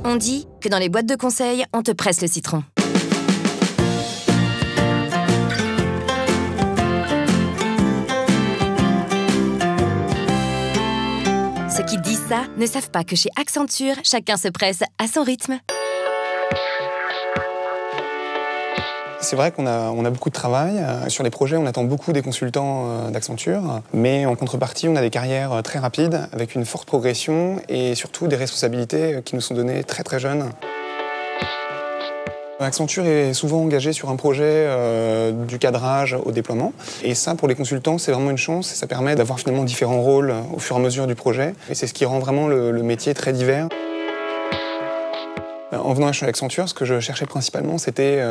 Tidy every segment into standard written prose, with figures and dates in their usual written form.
On dit que dans les boîtes de conseil, on te presse le citron. Ceux qui disent ça ne savent pas que chez Accenture, chacun se presse à son rythme. C'est vrai qu'on a beaucoup de travail. Sur les projets, on attend beaucoup des consultants d'Accenture. Mais en contrepartie, on a des carrières très rapides, avec une forte progression et surtout des responsabilités qui nous sont données très très jeunes. Accenture est souvent engagé sur un projet du cadrage au déploiement. Et ça, pour les consultants, c'est vraiment une chance. Et ça permet d'avoir finalement différents rôles au fur et à mesure du projet. Et c'est ce qui rend vraiment le métier très divers. En venant chez Accenture, ce que je cherchais principalement, c'était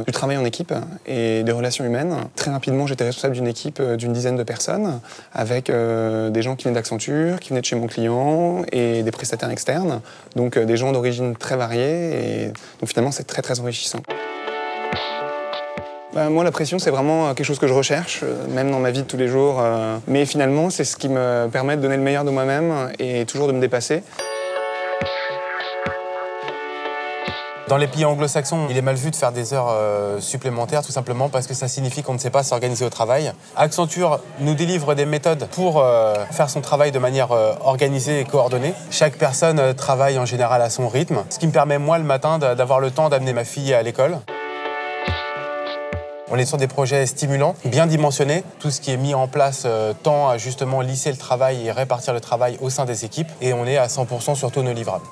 du travail en équipe et des relations humaines. Très rapidement, j'étais responsable d'une équipe d'une dizaine de personnes, avec des gens qui venaient d'Accenture, qui venaient de chez mon client et des prestataires externes. Donc des gens d'origine très variées. Et donc finalement, c'est très très enrichissant. Moi, la pression, c'est vraiment quelque chose que je recherche, même dans ma vie de tous les jours. Mais finalement, c'est ce qui me permet de donner le meilleur de moi-même et toujours de me dépasser. Dans les pays anglo-saxons, il est mal vu de faire des heures supplémentaires, tout simplement parce que ça signifie qu'on ne sait pas s'organiser au travail. Accenture nous délivre des méthodes pour faire son travail de manière organisée et coordonnée. Chaque personne travaille en général à son rythme, ce qui me permet, moi, le matin, d'avoir le temps d'amener ma fille à l'école. On est sur des projets stimulants, bien dimensionnés. Tout ce qui est mis en place tend à justement lisser le travail et répartir le travail au sein des équipes. Et on est à 100% sur tous nos livrables.